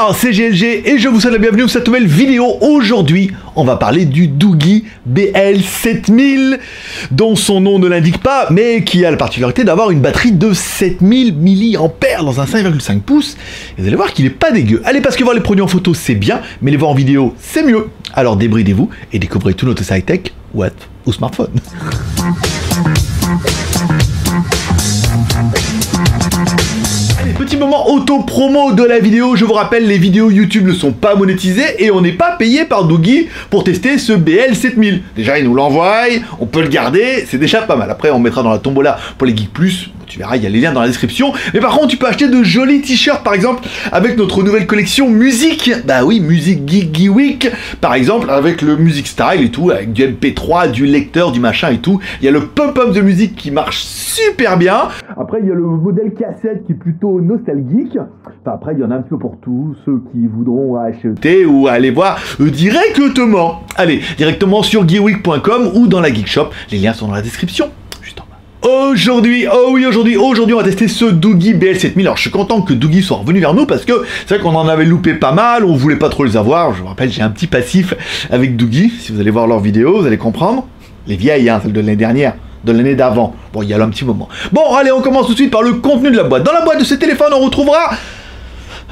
Bonsoir, c'est GLG et je vous souhaite la bienvenue pour cette nouvelle vidéo. Aujourd'hui, on va parler du Doogee BL7000, dont son nom ne l'indique pas, mais qui a la particularité d'avoir une batterie de 7000 mAh dans un 5,5 pouces. Et vous allez voir qu'il est pas dégueu. Allez, parce que voir les produits en photo, c'est bien, mais les voir en vidéo, c'est mieux. Alors débridez-vous et découvrez tout notre high-tech, ou smartphone. Petit moment auto-promo de la vidéo, je vous rappelle, les vidéos YouTube ne sont pas monétisées et on n'est pas payé par Doogee pour tester ce BL7000. Déjà, ils nous l'envoient, on peut le garder, c'est déjà pas mal. Après, on mettra dans la tombola pour les Geeks Plus, tu verras, il y a les liens dans la description. Mais par contre, tu peux acheter de jolis t-shirts, par exemple, avec notre nouvelle collection musique. Bah oui, musique Geeky Week, par exemple, avec le Music Style et tout, avec du MP3, du lecteur, du machin et tout. Il y a le pump-up de musique qui marche super bien. Après, il y a le modèle cassette qui est plutôt nostalgique. Enfin, après, il y en a un petit peu pour tous ceux qui voudront acheter ou aller voir directement. Allez, directement sur geekweek.com ou dans la Geek Shop. Les liens sont dans la description. Aujourd'hui, aujourd'hui, on va tester ce Doogee BL7000. Alors, je suis content que Doogee soit revenu vers nous parce que c'est vrai qu'on en avait loupé pas mal, on voulait pas trop les avoir. Je vous rappelle, j'ai un petit passif avec Doogee. Si vous allez voir leurs vidéos, vous allez comprendre. Les vieilles, hein, celles de l'année dernière, de l'année d'avant. Bon, il y a là un petit moment. Bon, allez, on commence tout de suite par le contenu de la boîte. Dans la boîte de ce téléphone, on retrouvera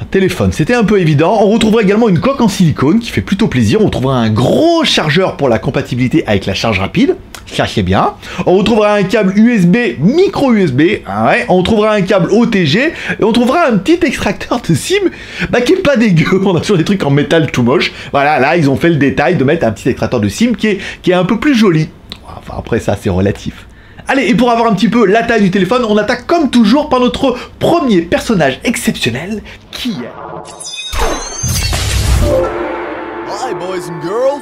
un téléphone, c'était un peu évident. On retrouvera également une coque en silicone qui fait plutôt plaisir. On retrouvera un gros chargeur pour la compatibilité avec la charge rapide. Cherchez bien. On retrouvera un câble USB, micro USB. Ouais. On retrouvera un câble OTG. Et on trouvera un petit extracteur de SIM qui est pas dégueu. On a toujours des trucs en métal tout moche. Voilà, là, ils ont fait le détail de mettre un petit extracteur de SIM qui est un peu plus joli. Enfin, après ça, c'est relatif. Allez, et pour avoir un petit peu la taille du téléphone, on attaque comme toujours par notre premier personnage exceptionnel, qui est... Hi boys and girls.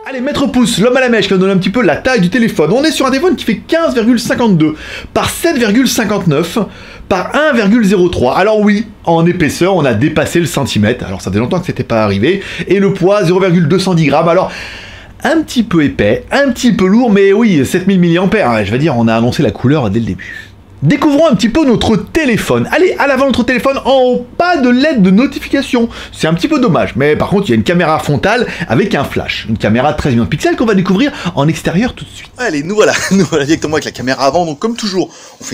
Allez, Maître Pouce, l'homme à la mèche, qui va donner un petit peu la taille du téléphone. On est sur un téléphone qui fait 15,52 par 7,59 par 1,03. Alors oui, en épaisseur, on a dépassé le centimètre. Alors ça fait longtemps que c'était pas arrivé. Et le poids, 0,210 grammes. Alors... un petit peu épais, un petit peu lourd, mais oui, 7000 mAh, je veux dire, on a annoncé la couleur dès le début. Découvrons un petit peu notre téléphone. Allez, à l'avant de notre téléphone, en haut, pas de LED de notification. C'est un petit peu dommage, mais par contre, il y a une caméra frontale avec un flash. Une caméra de 13 millions de pixels qu'on va découvrir en extérieur tout de suite. Allez, nous voilà directement avec la caméra avant. Donc comme toujours, on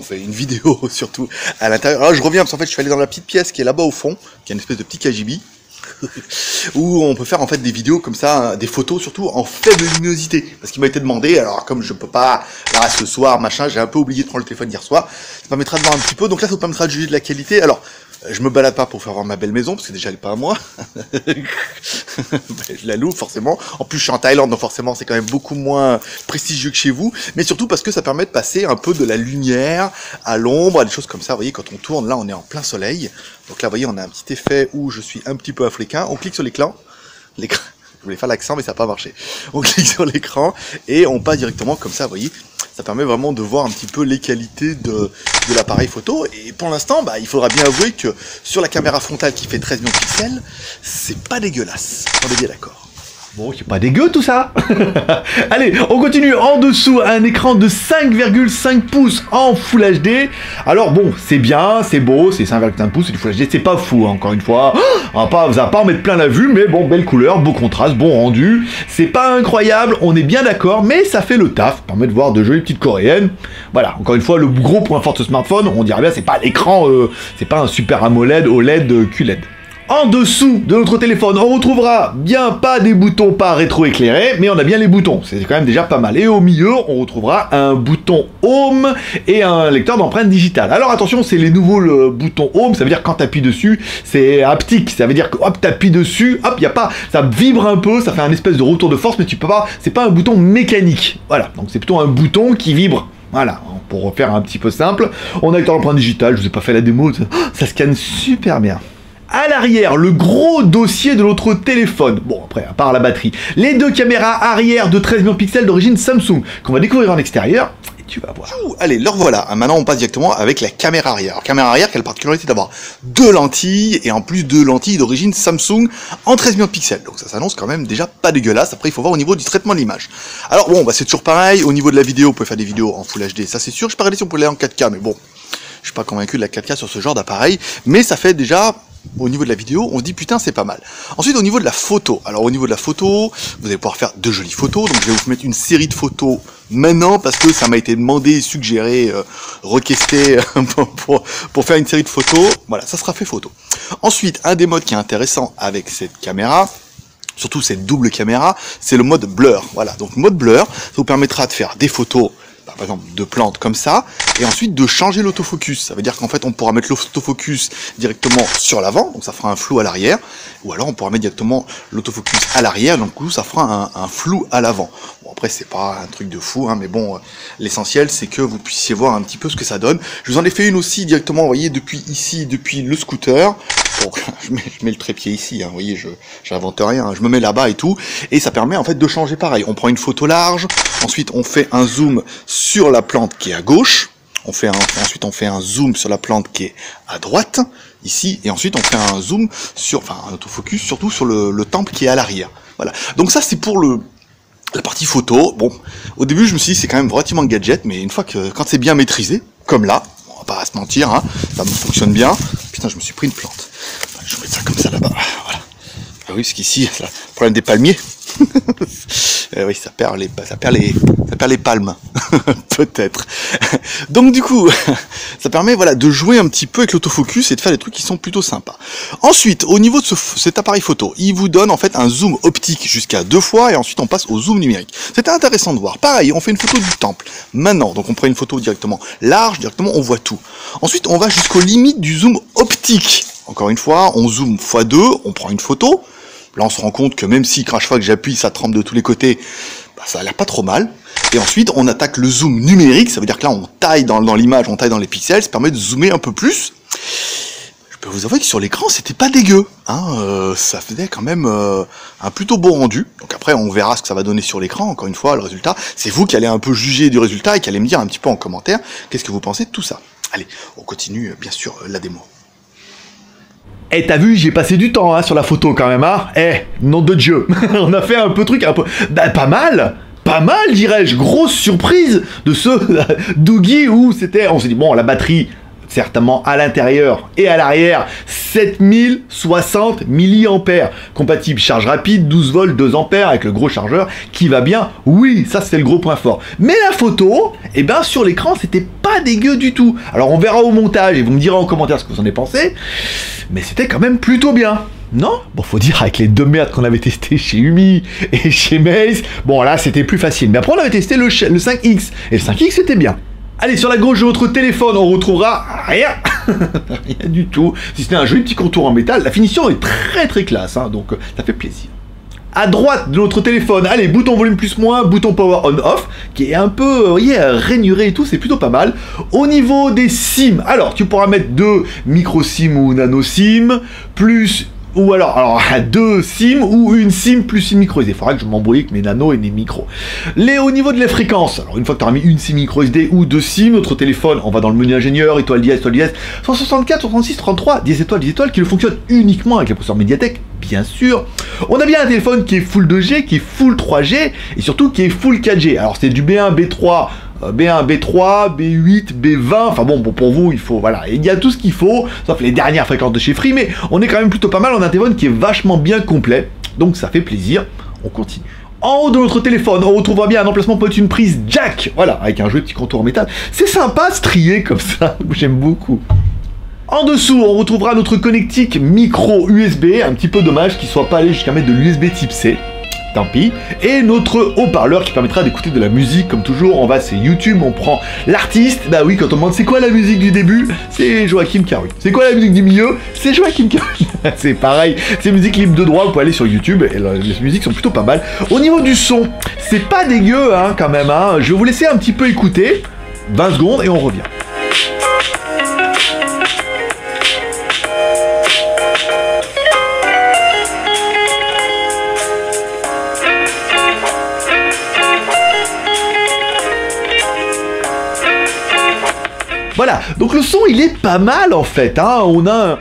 fait une vidéo surtout à l'intérieur. Alors je reviens parce qu'en fait, je suis allé dans la petite pièce qui est là-bas au fond, qui est une espèce de petit KGB. Où on peut faire en fait des vidéos comme ça, des photos surtout en faible luminosité, parce qu'il m'a été demandé, alors comme je peux pas, là ce soir, machin, j'ai un peu oublié de prendre le téléphone hier soir, ça permettra de voir un petit peu, donc là ça permettra de juger de la qualité. Alors, je me balade pas pour faire voir ma belle maison, parce que déjà elle est pas à moi, je la loue forcément, en plus je suis en Thaïlande, donc forcément c'est quand même beaucoup moins prestigieux que chez vous, mais surtout parce que ça permet de passer un peu de la lumière à l'ombre, à des choses comme ça. Vous voyez, quand on tourne, là on est en plein soleil, donc là vous voyez on a un petit effet où je suis un petit peu africain, on clique sur l'écran, je voulais faire l'accent mais ça n'a pas marché, on clique sur l'écran et on passe directement comme ça, vous voyez, ça permet vraiment de voir un petit peu les qualités de l'appareil photo. Et pour l'instant, il faudra bien avouer que sur la caméra frontale qui fait 13 millions de pixels, c'est pas dégueulasse, on est bien d'accord. Bon, c'est pas dégueu tout ça. Allez, on continue. En dessous, un écran de 5,5 pouces en Full HD. Alors bon, c'est bien, c'est beau, c'est 5,5 pouces, c'est du Full HD, c'est pas fou, hein, encore une fois. On va pas en mettre plein la vue, mais bon, belle couleur, beau contraste, bon rendu. C'est pas incroyable, on est bien d'accord, mais ça fait le taf. Ça permet de voir de jolies petites coréennes. Voilà, encore une fois, le gros point fort de ce smartphone, on dirait bien, c'est pas l'écran, c'est pas un super AMOLED, OLED, QLED. En dessous de notre téléphone, on retrouvera bien pas des boutons pas rétro-éclairés, mais on a bien les boutons, c'est quand même déjà pas mal. Et au milieu, on retrouvera un bouton Home et un lecteur d'empreintes digitales. Alors attention, c'est les nouveaux boutons Home, ça veut dire quand tu appuies dessus, c'est haptique, ça veut dire que hop, tu appuies dessus, hop, y a pas, ça vibre un peu, ça fait un espèce de retour de force, mais tu peux pas, c'est pas un bouton mécanique. Voilà, donc c'est plutôt un bouton qui vibre. Voilà, pour faire un petit peu simple, on a lecteur d'empreintes digitales, je vous ai pas fait la démo, ça scanne super bien. À l'arrière, le gros dossier de notre téléphone. Bon, après, à part la batterie. Les deux caméras arrière de 13 millions de pixels d'origine Samsung, qu'on va découvrir en extérieur, et tu vas voir. Allez, leur voilà. Maintenant, on passe directement avec la caméra arrière. Alors, caméra arrière qui a la particularité d'avoir deux lentilles, et en plus deux lentilles d'origine Samsung en 13 millions de pixels. Donc ça s'annonce quand même déjà pas dégueulasse. Après, il faut voir au niveau du traitement de l'image. Alors bon, c'est toujours pareil. Au niveau de la vidéo, on peut faire des vidéos en Full HD, ça c'est sûr. Je parlais si on peut aller en 4K, mais bon... Je suis pas convaincu de la 4K sur ce genre d'appareil, mais ça fait déjà, au niveau de la vidéo, on se dit putain c'est pas mal. Ensuite au niveau de la photo, alors au niveau de la photo, vous allez pouvoir faire de jolies photos, donc je vais vous mettre une série de photos maintenant parce que ça m'a été demandé, suggéré, requesté pour faire une série de photos. Voilà, ça sera fait photo. Ensuite, un des modes qui est intéressant avec cette caméra, surtout cette double caméra, c'est le mode blur. Voilà, donc mode blur, ça vous permettra de faire des photos, par exemple de plantes comme ça, et ensuite de changer l'autofocus. Ça veut dire qu'en fait on pourra mettre l'autofocus directement sur l'avant, donc ça fera un flou à l'arrière, ou alors on pourra mettre directement l'autofocus à l'arrière, donc ça fera un flou à l'avant. Bon après c'est pas un truc de fou, hein, mais bon, l'essentiel c'est que vous puissiez voir un petit peu ce que ça donne. Je vous en ai fait une aussi directement, vous voyez, depuis ici, depuis le scooter. Bon, je mets le trépied ici, hein, vous voyez, j'invente rien, hein, je me mets là-bas et tout, et ça permet en fait de changer pareil. On prend une photo large, ensuite on fait un zoom sur la plante qui est à gauche, ensuite on fait un zoom sur la plante qui est à droite, ici, et ensuite on fait un zoom sur, enfin un autofocus surtout sur le temple qui est à l'arrière. Voilà. Donc ça c'est pour la partie photo. Bon, au début je me suis dit c'est quand même relativement gadget, mais une fois que, quand c'est bien maîtrisé, comme là, on va pas se mentir, hein, ça fonctionne bien. Putain, je me suis pris une plante. Je vais mettre ça comme ça là-bas. Voilà. Ah oui, parce qu'ici, c'est le problème des palmiers. Oui, ça perd les palmes. Peut-être. Donc du coup, ça permet voilà, de jouer un petit peu avec l'autofocus et de faire des trucs qui sont plutôt sympas. Ensuite, au niveau de cet appareil photo, il vous donne en fait un zoom optique jusqu'à 2 fois et ensuite on passe au zoom numérique. C'était intéressant de voir. Pareil, on fait une photo du temple. Maintenant, donc on prend une photo directement large, directement on voit tout. Ensuite, on va jusqu'aux limites du zoom optique. Encore une fois, on zoome x2, on prend une photo. Là, on se rend compte que même si chaque fois que j'appuie, ça trempe de tous les côtés, bah, ça a l'air pas trop mal. Et ensuite, on attaque le zoom numérique. Ça veut dire que là, on taille dans l'image, on taille dans les pixels. Ça permet de zoomer un peu plus. Je peux vous avouer que sur l'écran, c'était pas dégueu. Hein, ça faisait quand même un plutôt beau rendu. Donc après, on verra ce que ça va donner sur l'écran. Encore une fois, le résultat, c'est vous qui allez un peu juger du résultat et qui allez me dire un petit peu en commentaire qu'est-ce que vous pensez de tout ça. Allez, on continue, bien sûr, la démo. Eh, t'as vu, j'ai passé du temps hein, sur la photo quand même, hein. Eh, nom de Dieu. On a fait un peu truc, un peu... Bah, pas mal, dirais-je. Grosse surprise de ce Doogie où c'était... On s'est dit, bon, la batterie, certainement à l'intérieur et à l'arrière, 7060 mAh. Compatible charge rapide, 12 volts, 2 ampères avec le gros chargeur qui va bien. Oui, ça c'est le gros point fort. Mais la photo, eh ben sur l'écran, c'était pas dégueu du tout. Alors on verra au montage et vous me direz en commentaire ce que vous en avez pensé. Mais c'était quand même plutôt bien. Non? Bon, faut dire, avec les deux merdes qu'on avait testé chez Umi et chez Maze, bon là c'était plus facile. Mais après on avait testé le 5X. Et le 5X c'était bien. Allez, sur la gauche de votre téléphone, on retrouvera rien. Rien du tout. Si ce n'est un joli petit contour en métal. La finition est très très classe, hein, donc ça fait plaisir. À droite de notre téléphone, allez, bouton volume plus moins, bouton power on off, qui est un peu, vous voyez, rainuré et tout, c'est plutôt pas mal. Au niveau des SIM, alors tu pourras mettre 2 micro SIM ou nano SIM, plus... Ou alors 2 SIM ou une SIM plus une micro SD. Il faudra que je m'embrouille avec mes nano et mes micros. Au niveau de la fréquence, alors une fois que tu auras mis une SIM micro SD ou 2 SIM, notre téléphone, on va dans le menu ingénieur, étoile dièse, 164, 66, 33, 10 étoiles, qui ne fonctionne uniquement avec les processeurs Mediatek, bien sûr. On a bien un téléphone qui est full 2G, qui est full 3G, et surtout qui est full 4G. Alors c'est du B1, B3, B1, B3, B8, B20, enfin bon, pour vous, il faut, voilà, il y a tout ce qu'il faut, sauf les dernières fréquences de chez Free, mais on est quand même plutôt pas mal, on a un téléphone qui est vachement bien complet, donc ça fait plaisir, on continue. En haut de notre téléphone, on retrouvera bien un emplacement pour être une prise jack, voilà, avec un joli petit contour en métal, c'est sympa, strié comme ça, j'aime beaucoup. En dessous, on retrouvera notre connectique micro USB, un petit peu dommage qu'il soit pas allé jusqu'à mettre de l'USB type C. Tant pis. Et notre haut-parleur qui permettra d'écouter de la musique, comme toujours, on va c'est YouTube, on prend l'artiste, bah oui, quand on demande c'est quoi la musique du début, c'est Joachim Garou. C'est quoi la musique du milieu, c'est Joachim Garou. C'est pareil, c'est musique libre de droit, vous pouvez aller sur YouTube, et les musiques sont plutôt pas mal. Au niveau du son, c'est pas dégueu, hein, quand même, hein. Je vais vous laisser un petit peu écouter, 20 secondes, et on revient. Voilà, donc le son il est pas mal en fait, hein. On a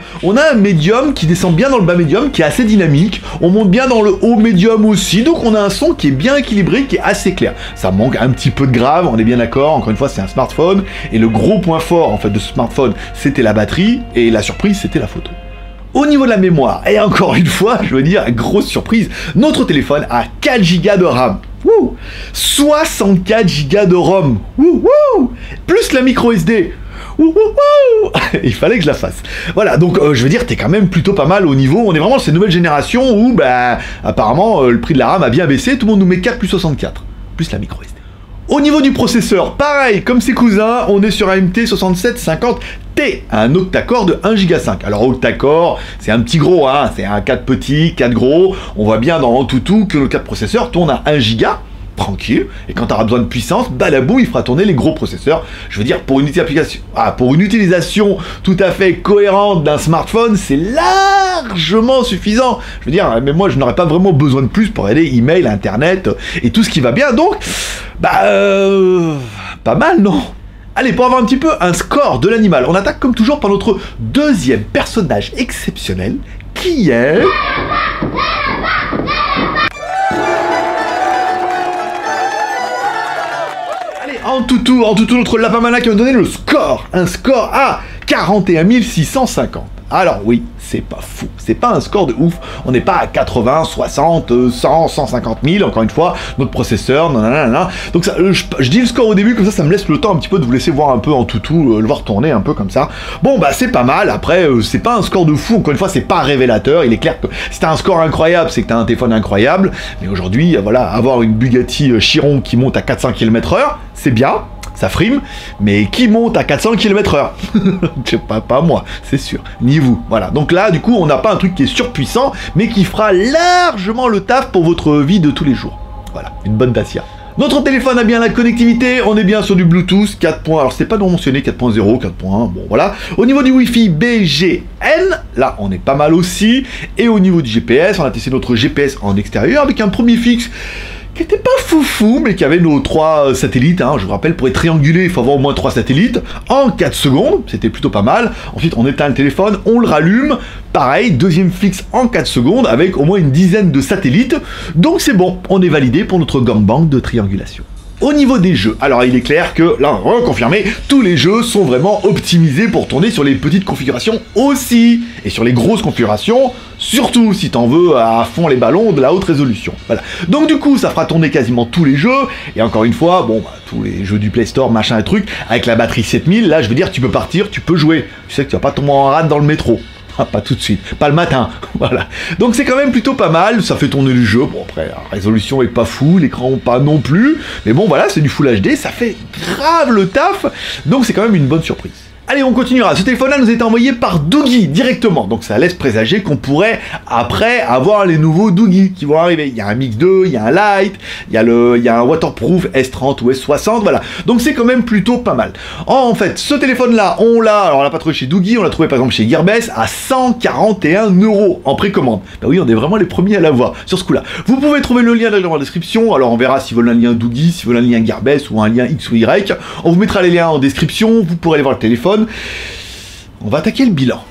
un médium qui descend bien dans le bas médium, qui est assez dynamique, on monte bien dans le haut médium aussi, donc on a un son qui est bien équilibré, qui est assez clair. Ça manque un petit peu de grave, on est bien d'accord, encore une fois c'est un smartphone, et le gros point fort en fait de ce smartphone c'était la batterie, et la surprise c'était la photo. Au niveau de la mémoire, et encore une fois, je veux dire, grosse surprise, notre téléphone a 4 Go de RAM. Wouh, 64 Go de ROM. Wouh, wouh, plus la micro SD. Wouh, wouh, wouh. Il fallait que je la fasse. Voilà, donc je veux dire, t'es quand même plutôt pas mal au niveau. On est vraiment dans cette nouvelle génération où, bah, apparemment, le prix de la RAM a bien baissé. Tout le monde nous met 4 plus 64, plus la micro SD. Au niveau du processeur, pareil, comme ses cousins, on est sur un MT 6750T, un octa-core de 1 Go 5. Alors octa-core, c'est un petit gros, hein, c'est un 4 petit, 4 gros. On voit bien dans Antutu que le 4 processeur tourne à 1 Go, tranquille, et quand tu auras besoin de puissance, balabou, il fera tourner les gros processeurs. Je veux dire, pour une utilisation tout à fait cohérente d'un smartphone, c'est largement suffisant. Je veux dire, mais moi, je n'aurais pas vraiment besoin de plus pour aider email, internet et tout ce qui va bien. Donc, pas mal, non? Allez, pour avoir un petit peu un score de l'animal, on attaque comme toujours par notre deuxième personnage exceptionnel, qui est... Antutu, notre lapin malin qui va me donner le score. Un score à 41 650. Alors oui, c'est pas fou, c'est pas un score de ouf, on n'est pas à 80, 60, 100, 150 000, encore une fois, notre processeur, nanana. Donc ça, je dis le score au début, comme ça me laisse le temps un petit peu de vous laisser voir un peu Antutu, le voir tourner un peu comme ça. Bon bah c'est pas mal, après c'est pas un score de fou, encore une fois c'est pas révélateur, il est clair que si t'as un score incroyable, c'est que t'as un téléphone incroyable, mais aujourd'hui, voilà, avoir une Bugatti Chiron qui monte à 400 km/h, c'est bien, ça frime, mais qui monte à 400 km/h? Je sais pas moi, c'est sûr, ni vous. Voilà, donc là, du coup, on n'a pas un truc qui est surpuissant, mais qui fera largement le taf pour votre vie de tous les jours. Voilà, une bonne Dacia. Notre téléphone a bien la connectivité, on est bien sur du Bluetooth 4. Alors c'est pas non mentionné 4.0, 4.1, bon voilà. Au niveau du Wi-Fi BGN, là on est pas mal aussi. Et au niveau du GPS, on a testé notre GPS en extérieur avec un premier fixe qui était pas foufou, mais qui avait nos 3 satellites, hein. Je vous rappelle, pour être triangulé, il faut avoir au moins 3 satellites, en 4 secondes, c'était plutôt pas mal. Ensuite, on éteint le téléphone, on le rallume, pareil, deuxième fixe en 4 secondes, avec au moins une dizaine de satellites, donc c'est bon, on est validé pour notre gangbang de triangulation. Au niveau des jeux, alors il est clair que, là, confirmé, tous les jeux sont vraiment optimisés pour tourner sur les petites configurations aussi, et sur les grosses configurations, surtout si t'en veux à fond les ballons de la haute résolution. Voilà. Donc du coup, ça fera tourner quasiment tous les jeux, et encore une fois, bon, bah, tous les jeux du Play Store, machin et truc, avec la batterie 7000, là, je veux dire, tu peux partir, tu peux jouer. Tu sais que tu vas pas tomber en rade dans le métro. Ah, pas tout de suite, pas le matin, voilà. Donc c'est quand même plutôt pas mal, ça fait tourner le jeu, bon après, la résolution est pas fou, l'écran pas non plus, mais bon voilà, c'est du Full HD, ça fait grave le taf, donc c'est quand même une bonne surprise. Allez, on continuera. Ce téléphone-là nous a été envoyé par Doogee directement, donc ça laisse présager qu'on pourrait après avoir les nouveaux Doogee qui vont arriver. Il y a un Mix 2, il y a un Lite, il y a un Waterproof S30 ou S60, voilà. Donc c'est quand même plutôt pas mal. En fait, ce téléphone-là, on l'a pas trouvé chez Doogee, on l'a trouvé par exemple chez Gearbest à 141 € en précommande. Bah oui, on est vraiment les premiers à l'avoir sur ce coup-là. Vous pouvez trouver le lien dans la description, alors on verra s'ils veulent un lien Doogee, s'ils veulent un lien Gearbest ou un lien X ou Y. On vous mettra les liens en description, vous pourrez aller voir le téléphone. On va attaquer le bilan.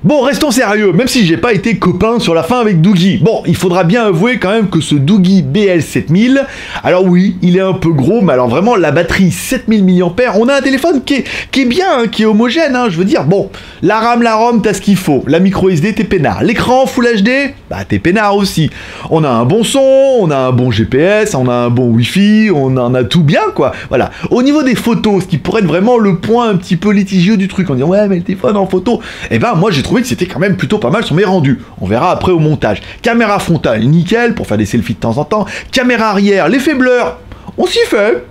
Bon, restons sérieux, même si j'ai pas été copain sur la fin avec Doogee. Bon, il faudra bien avouer quand même que ce Doogee BL7000, alors oui, il est un peu gros, mais alors vraiment, la batterie 7000 mAh, on a un téléphone qui est bien, hein, qui est homogène, hein, je veux dire, bon, la RAM, la ROM, t'as ce qu'il faut, la micro SD, t'es peinard, l'écran Full HD, bah t'es peinard aussi. On a un bon son, on a un bon GPS, on a un bon Wi-Fi, on en a tout bien, quoi, voilà. Au niveau des photos, ce qui pourrait être vraiment le point un petit peu litigieux du truc, on dit, ouais, mais le téléphone en photo, eh ben, moi, j'ai trouvé que c'était quand même plutôt pas mal sur mes rendus. On verra après au montage. Caméra frontale, nickel, pour faire des selfies de temps en temps. Caméra arrière, l'effet blur, on s'y fait.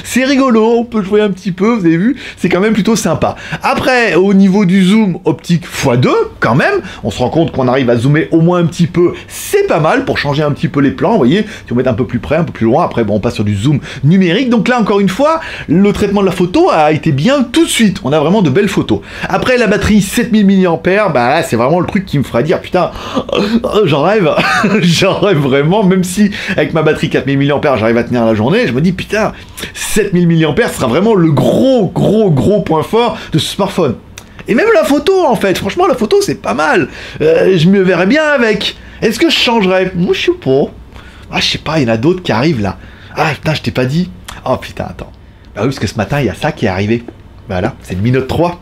C'est rigolo, on peut jouer un petit peu, vous avez vu, c'est quand même plutôt sympa. Après, au niveau du zoom optique x2, quand même, on se rend compte qu'on arrive à zoomer au moins un petit peu, c'est pas mal pour changer un petit peu les plans, vous voyez, si on met un peu plus près, un peu plus loin, après bon, on passe sur du zoom numérique, donc là encore une fois, le traitement de la photo a été bien tout de suite, on a vraiment de belles photos. Après, la batterie 7000 mAh, bah là, c'est vraiment le truc qui me fera dire, putain, j'en rêve, j'en rêve vraiment, même si avec ma batterie 4000 mAh, j'arrive à tenir la journée, je me dis putain, 7000 mAh sera vraiment le gros point fort de ce smartphone. Et même la photo en fait, franchement la photo c'est pas mal. Je me verrais bien avec. Est-ce que je changerais? Moi je sais pas. Ah je sais pas, il y en a d'autres qui arrivent là. Ah putain, je t'ai pas dit. Oh putain, attends. Bah oui, parce que ce matin il y a ça qui est arrivé. Voilà, c'est le Mi Note 3.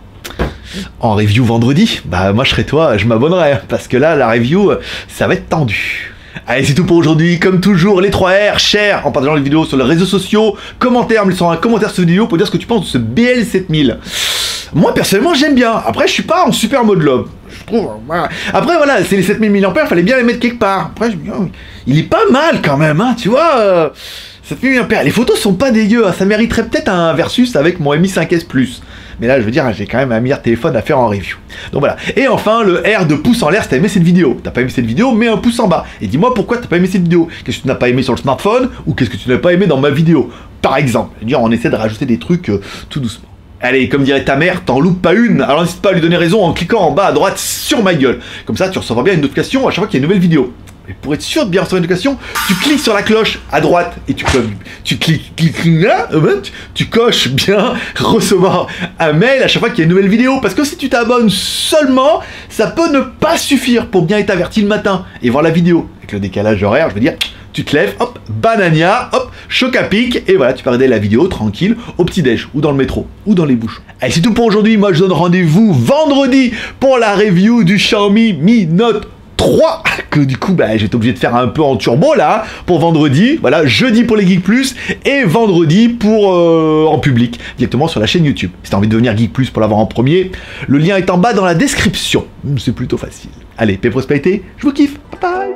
En review vendredi. Bah moi je serais toi, je m'abonnerais. Parce que là la review, ça va être tendu. Allez, c'est tout pour aujourd'hui. Comme toujours, les 3 R, share en partageant les vidéos sur les réseaux sociaux, commentaire, me laissant un commentaire sur cette vidéo pour dire ce que tu penses de ce BL7000. Moi, personnellement, j'aime bien. Après, je suis pas en super mode love. Je trouve. Voilà. Après, voilà, c'est les 7000 mAh, fallait bien les mettre quelque part. Après, je me dis, oh, il est pas mal quand même, hein, tu vois. 7000 mAh. Les photos sont pas dégueu. Hein. Ça mériterait peut-être un versus avec mon Mi 5S Plus. Mais là, je veux dire, j'ai quand même un meilleur téléphone à faire en review. Donc voilà. Et enfin, le R de pouce en l'air si t'as aimé cette vidéo. T'as pas aimé cette vidéo, mets un pouce en bas. Et dis-moi pourquoi t'as pas aimé cette vidéo. Qu'est-ce que tu n'as pas aimé sur le smartphone ou qu'est-ce que tu n'as pas aimé dans ma vidéo. Par exemple. Je veux dire, on essaie de rajouter des trucs tout doucement. Allez, comme dirait ta mère, t'en loupes pas une. Alors n'hésite pas à lui donner raison en cliquant en bas à droite sur ma gueule. Comme ça, tu recevras bien une notification à chaque fois qu'il y a une nouvelle vidéo. Et pour être sûr de bien recevoir une notification, tu cliques sur la cloche à droite et tu cliques là, tu coches bien recevoir un mail à chaque fois qu'il y a une nouvelle vidéo. Parce que si tu t'abonnes seulement, ça peut ne pas suffire pour bien être averti le matin et voir la vidéo. Avec le décalage horaire, je veux dire, tu te lèves, hop, banania, hop, choc à pic, et voilà, tu peux regarder la vidéo tranquille au petit-déj, ou dans le métro, ou dans les bouchons. Allez, c'est tout pour aujourd'hui. Moi, je donne rendez-vous vendredi pour la review du Xiaomi Mi Note 3, que du coup bah, j'ai été obligé de faire un peu en turbo là pour vendredi. Voilà, jeudi pour les Geek Plus et vendredi pour en public directement sur la chaîne YouTube. Si t'as envie de devenir Geek Plus pour l'avoir en premier, le lien est en bas dans la description. C'est plutôt facile. Allez, paix prospérité, je vous kiffe. Bye bye.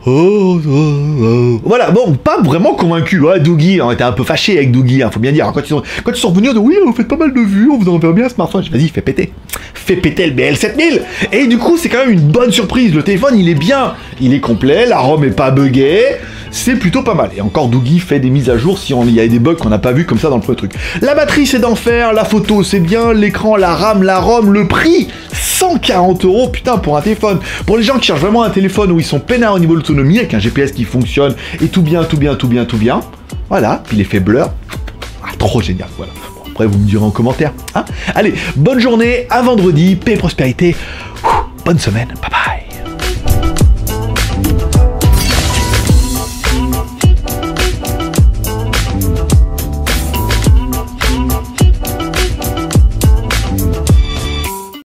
Voilà, bon, pas vraiment convaincu. Ouais, Dougie, on était un peu fâché avec Dougie, hein, faut bien dire. Quand ils sont revenus, oui, vous faites pas mal de vues, on vous enverra bien un smartphone. J'ai dit, vas-y, fais péter. Fais péter le BL7000. Et du coup, c'est quand même une bonne surprise. Le téléphone, il est bien. Il est complet, la ROM est pas buggée. C'est plutôt pas mal. Et encore, Dougie fait des mises à jour si il y a des bugs qu'on n'a pas vu comme ça dans le premier truc. La batterie, c'est d'enfer. La photo, c'est bien. L'écran, la RAM, la ROM, le prix. 140 €, putain, pour un téléphone. Pour les gens qui cherchent vraiment un téléphone où ils sont peinards au niveau de l'autonomie, avec un GPS qui fonctionne, et tout bien. Voilà, puis l'effet blur. Ah, trop génial, voilà. Bon, après, vous me direz en commentaire. Hein. Allez, bonne journée, à vendredi, paix et prospérité. Bonne semaine, bye bye.